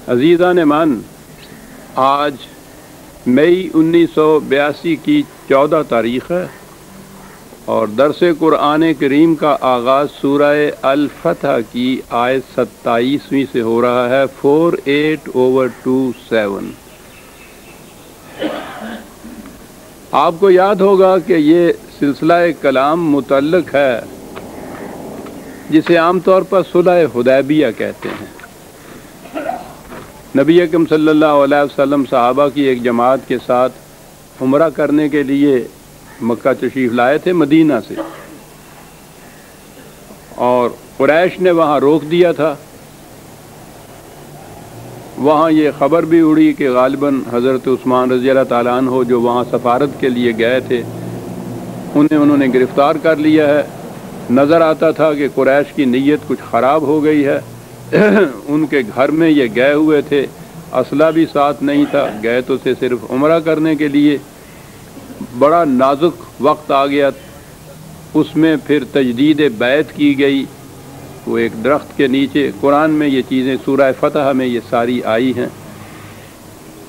عزیزان من، آج مئی 1982 کی 14 تاریخ ہے اور درس قرآن کریم کا آغاز سورہ الفتح کی آیت 27ویں سے ہو رہا ہے 48/27۔ آپ کو یاد ہوگا کہ یہ سلسلہ کلام متعلق ہے جسے عام طور پر صلح حدیبیہ کہتے ہیں۔ نبی اکرم صلی اللہ علیہ وسلم صحابہ کی ایک جماعت کے ساتھ عمرہ کرنے کے لیے مکہ تشریف لائے تھے مدینہ سے، اور قریش نے وہاں روک دیا تھا۔ وہاں یہ خبر بھی اڑی کہ غالباً حضرت عثمان رضی اللہ تعالیٰ عنہ جو وہاں سفارت کے لیے گئے تھے انہوں نے گرفتار کر لیا ہے۔ نظر آتا تھا کہ قریش کی نیت کچھ خراب ہو گئی ہے۔ ان کے گھر میں یہ گئے ہوئے تھے، اسلحہ بھی ساتھ نہیں تھا، گئے تو تھے صرف عمرہ کرنے کے لیے۔ بڑا نازک وقت آ گیا، اس میں پھر تجدید بیعت کی گئی، وہ ایک درخت کے نیچے۔ قرآن میں یہ چیزیں سورہ فتح میں یہ ساری آئی ہیں،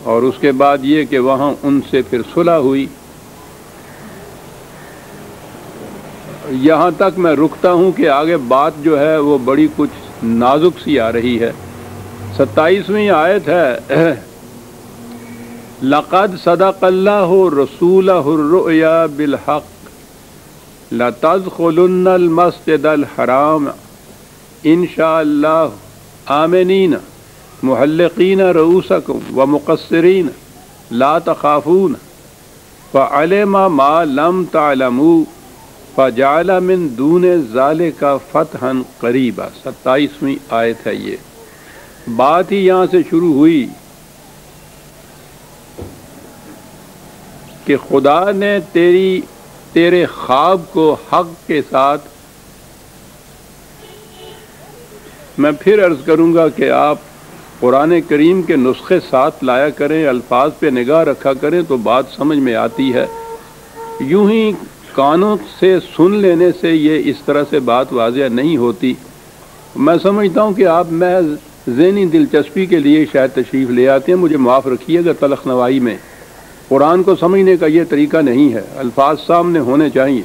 اور اس کے بعد یہ کہ وہاں ان سے پھر صلح ہوئی۔ یہاں تک میں رکتا ہوں کہ آگے بات جو ہے وہ بڑی کچھ نازک سی آ رہی ہے۔ 27ویں آیت ہے، لَقَدْ صَدَقَ اللَّهُ رَسُولَهُ الرُّؤْيَا بِالْحَقِّ لَتَدْخُلُنَّ الْمَسْجِدَ الْحَرَامَ إِنْ شَاءَ اللَّهُ آمِنِينَ مُحَلِّقِينَ رُءُوسَكُمْ وَمُقَصِّرِينَ لَا تَخَافُونَ فَعَلِمَ مَا لَمْ تَعْلَمُوا فَجَعَلَ مِن دُونِ ذَلِكَ فَتْحًا قَرِيبًا۔ 27ویں آیت ہے یہ۔ بات ہی یہاں سے شروع ہوئی کہ خدا نے تیرے خواب کو حق کے ساتھ، میں پھر عرض کروں گا کہ آپ قرآن کریم کے نسخے ساتھ لایا کریں، الفاظ پہ نگاہ رکھا کریں تو بات سمجھ میں آتی ہے۔ یوں ہی کانوں سے سن لینے سے یہ اس طرح سے بات واضح نہیں ہوتی۔ میں سمجھتا ہوں کہ آپ محض ذہنی دلچسپی کے لیے شاید تشریف لے آتے ہیں، مجھے معاف رکھیے گا۔ تلخ نوائی میں قرآن کو سمجھنے کا یہ طریقہ نہیں ہے، الفاظ سامنے ہونے چاہیے۔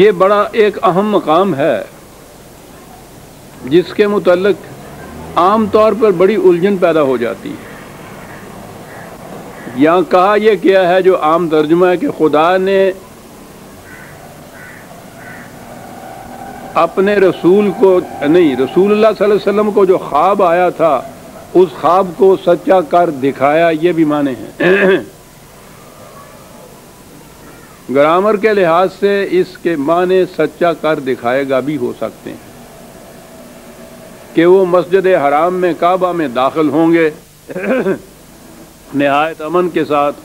یہ بڑا ایک اہم مقام ہے جس کے متعلق عام طور پر بڑی الجھن پیدا ہو جاتی ہے۔ یہاں کہا یہ کیا ہے جو عام ترجمہ ہے کہ خدا نے اپنے رسول کو نہیں، رسول اللہ صلی اللہ علیہ وسلم کو جو خواب آیا تھا اس خواب کو سچا کر دکھایا، یہ بھی معنی ہیں۔ گرامر کے لحاظ سے اس کے معنی سچا کر دکھائے گا بھی ہو سکتے ہیں کہ وہ مسجد حرام میں کعبہ میں داخل ہوں گے نہایت امن کے ساتھ،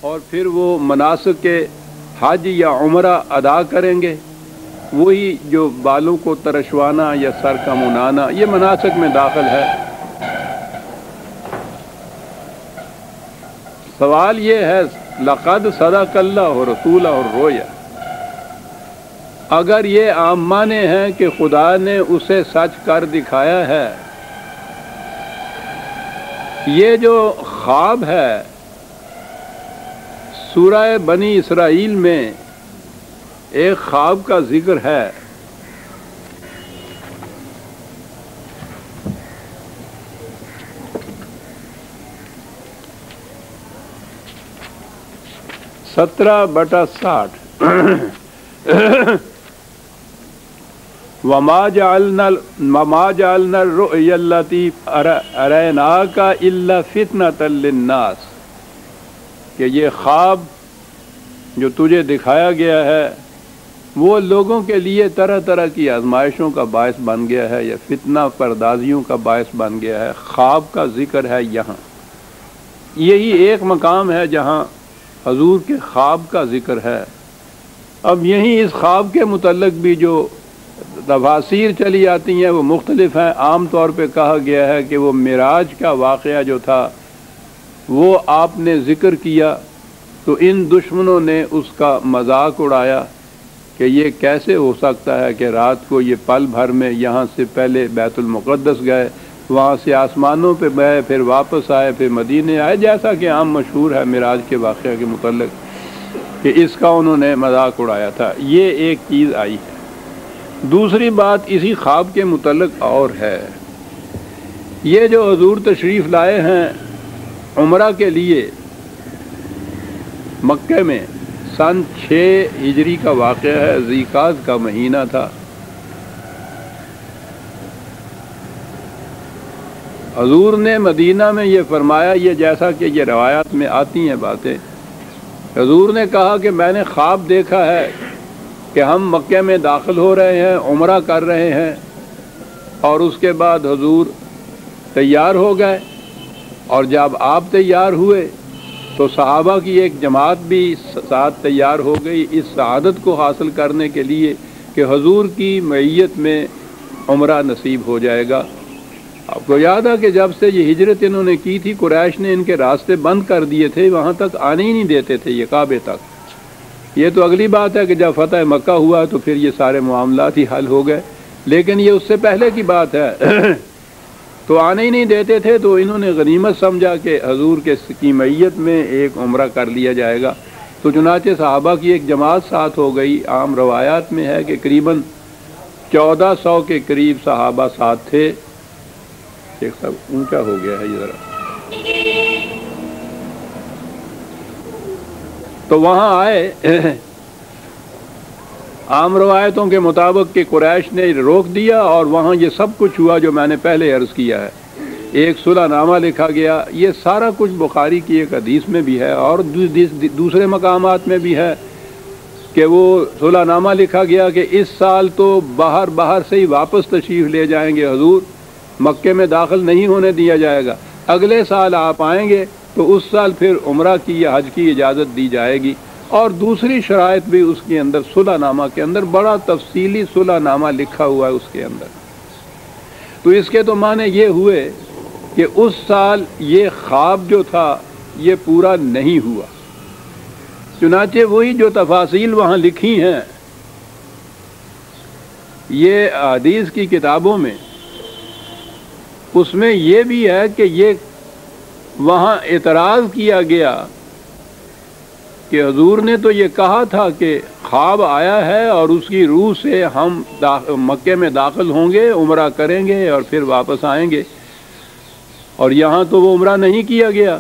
اور پھر وہ مناسک کے حج یا عمرہ ادا کریں گے، وہی جو بالوں کو ترشوانا یا سر کا منانا، یہ مناسک میں داخل ہے۔ سوال یہ ہے، لقد صدق اللہ رسولہ الرؤیا، اگر یہ عام معنی ہیں کہ خدا نے اسے سچ کر دکھایا ہے، یہ جو خواب ہے سورہ بنی اسرائیل میں ایک خواب کا ذکر ہے۔ (17/60) وَمَا جَعَلْنَا الرُّؤْيَا الَّتِي أَرَيْنَاكَ إِلَّا فِتْنَةً لِلنَّاسِ، کہ یہ خواب جو تجھے دکھایا گیا ہے وہ لوگوں کے لیے طرح طرح کی آزمائشوں کا باعث بن گیا ہے، یا فتنہ پردازیوں کا باعث بن گیا ہے۔ خواب کا ذکر ہے یہاں، یہی ایک مقام ہے جہاں حضور کے خواب کا ذکر ہے۔ اب یہیں اس خواب کے متعلق بھی جو تفاسیر چلی آتی ہیں وہ مختلف ہیں۔ عام طور پہ کہا گیا ہے کہ وہ معراج کا واقعہ جو تھا وہ آپ نے ذکر کیا تو ان دشمنوں نے اس کا مذاق اڑایا کہ یہ کیسے ہو سکتا ہے کہ رات کو یہ پل بھر میں یہاں سے پہلے بیت المقدس گئے، وہاں سے آسمانوں پہ گئے، پھر واپس آئے، پھر مدینے آئے، جیسا کہ عام مشہور ہے معراج کے واقعہ کے متعلق کہ اس کا انہوں نے مذاق اڑایا تھا۔ یہ ایک چیز آئی ہے۔ دوسری بات اسی خواب کے متعلق اور ہے، یہ جو حضور تشریف لائے ہیں عمرہ کے لیے مکہ میں، سن 6 ہجری کا واقعہ ہے، ذی القعدہ کا مہینہ تھا۔ حضور نے مدینہ میں یہ فرمایا، یہ جیسا کہ یہ روایات میں آتی ہیں باتیں، حضور نے کہا کہ میں نے خواب دیکھا ہے کہ ہم مکہ میں داخل ہو رہے ہیں، عمرہ کر رہے ہیں، اور اس کے بعد حضور تیار ہو گئے، اور جب آپ تیار ہوئے تو صحابہ کی ایک جماعت بھی ساتھ تیار ہو گئی اس سعادت کو حاصل کرنے کے لیے کہ حضور کی معیت میں عمرہ نصیب ہو جائے گا۔ آپ کو یاد ہے کہ جب سے یہ ہجرت انہوں نے کی تھی، قریش نے ان کے راستے بند کر دیے تھے، وہاں تک آنے ہی نہیں دیتے تھے، یہ کعبے تک۔ یہ تو اگلی بات ہے کہ جب فتح مکہ ہوا تو پھر یہ سارے معاملات ہی حل ہو گئے، لیکن یہ اس سے پہلے کی بات ہے۔ تو آنے ہی نہیں دیتے تھے، تو انہوں نے غنیمت سمجھا کہ حضور کی معیت میں ایک عمرہ کر لیا جائے گا، تو چنانچہ صحابہ کی ایک جماعت ساتھ ہو گئی۔ عام روایات میں ہے کہ قریباً 1400 کے قریب صحابہ ساتھ تھے۔ ایک سب اونچا ہو گیا ہے یہ ذرا، تو وہاں آئے۔ عام روایتوں کے مطابق کہ قریش نے روک دیا، اور وہاں یہ سب کچھ ہوا جو میں نے پہلے عرض کیا ہے۔ ایک صلح نامہ لکھا گیا، یہ سارا کچھ بخاری کی ایک حدیث میں بھی ہے اور دوسرے مقامات میں بھی ہے کہ وہ صلح نامہ لکھا گیا کہ اس سال تو باہر سے ہی واپس تشریف لے جائیں گے حضور، مکے میں داخل نہیں ہونے دیا جائے گا، اگلے سال آپ آئیں گے تو اس سال پھر عمرہ کی یا حج کی اجازت دی جائے گی۔ اور دوسری شرائط بھی اس کے اندر، صلح نامہ کے اندر بڑا تفصیلی صلح نامہ لکھا ہوا ہے اس کے اندر۔ تو اس کے تو معنی یہ ہوئے کہ اس سال یہ خواب جو تھا یہ پورا نہیں ہوا، چنانچہ وہی جو تفاصیل وہاں لکھی ہیں یہ حدیث کی کتابوں میں، اس میں یہ بھی ہے کہ یہ وہاں اعتراض کیا گیا کہ حضور نے تو یہ کہا تھا کہ خواب آیا ہے اور اس کی روح سے ہم مکے میں داخل ہوں گے، عمرہ کریں گے اور پھر واپس آئیں گے، اور یہاں تو وہ عمرہ نہیں کیا گیا،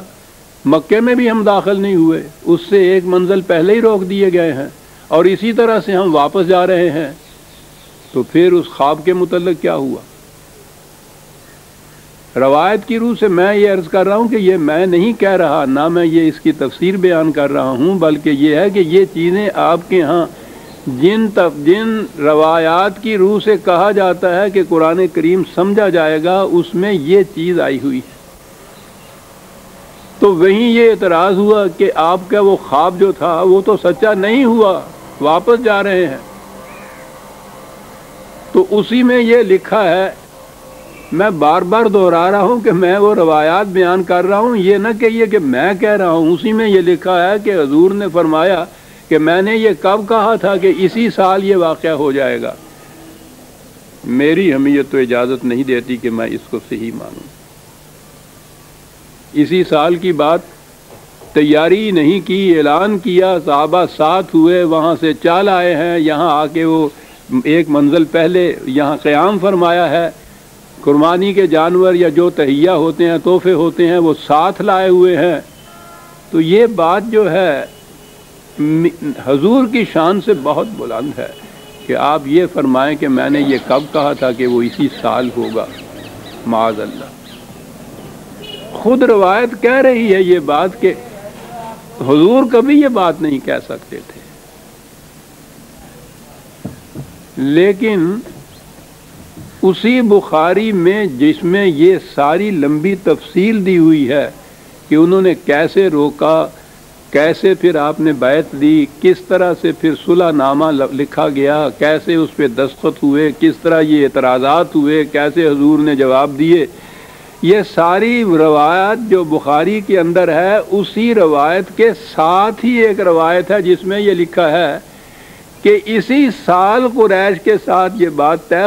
مکے میں بھی ہم داخل نہیں ہوئے، اس سے ایک منزل پہلے ہی روک دیے گئے ہیں، اور اسی طرح سے ہم واپس جا رہے ہیں۔ تو پھر اس خواب کے متعلق کیا ہوا؟ روایت کی روح سے میں یہ عرض کر رہا ہوں کہ یہ میں نہیں کہہ رہا، نہ میں یہ اس کی تفسیر بیان کر رہا ہوں، بلکہ یہ ہے کہ یہ چیزیں آپ کے ہاں جن روایات کی روح سے کہا جاتا ہے کہ قرآن کریم سمجھا جائے گا، اس میں یہ چیز آئی ہوئی ہے۔ تو وہیں یہ اعتراض ہوا کہ آپ کا وہ خواب جو تھا وہ تو سچا نہیں ہوا، واپس جا رہے ہیں۔ تو اسی میں یہ لکھا ہے، میں بار بار دہرا رہا ہوں کہ میں وہ روایات بیان کر رہا ہوں، یہ نہ کہیے کہ میں کہہ رہا ہوں، اسی میں یہ لکھا ہے کہ حضور نے فرمایا کہ میں نے یہ کب کہا تھا کہ اسی سال یہ واقعہ ہو جائے گا۔ میری حمیت تو اجازت نہیں دیتی کہ میں اس کو صحیح مانوں۔ اسی سال کی بات، تیاری نہیں کی، اعلان کیا، صحابہ ساتھ ہوئے، وہاں سے چال آئے ہیں، یہاں آ کے وہ ایک منزل پہلے یہاں قیام فرمایا ہے، قربانی کے جانور یا جو تہیہ ہوتے ہیں، تحفے ہوتے ہیں، وہ ساتھ لائے ہوئے ہیں۔ تو یہ بات جو ہے حضور کی شان سے بہت بلند ہے کہ آپ یہ فرمائیں کہ میں نے یہ کب کہا تھا کہ وہ اسی سال ہوگا، معاذ اللہ۔ خود روایت کہہ رہی ہے یہ بات کہ حضور کبھی یہ بات نہیں کہہ سکتے تھے، لیکن اسی بخاری میں جس میں یہ ساری لمبی تفصیل دی ہوئی ہے کہ انہوں نے کیسے روکا، کیسے پھر آپ نے بیعت دی، کس طرح سے پھر صلح نامہ لکھا گیا، کیسے اس پہ دستخط ہوئے، کس طرح یہ اعتراضات ہوئے، کیسے حضور نے جواب دیے، یہ ساری روایت جو بخاری کے اندر ہے، اسی روایت کے ساتھ ہی ایک روایت ہے جس میں یہ لکھا ہے کہ اسی سال قریش کے ساتھ یہ بات طے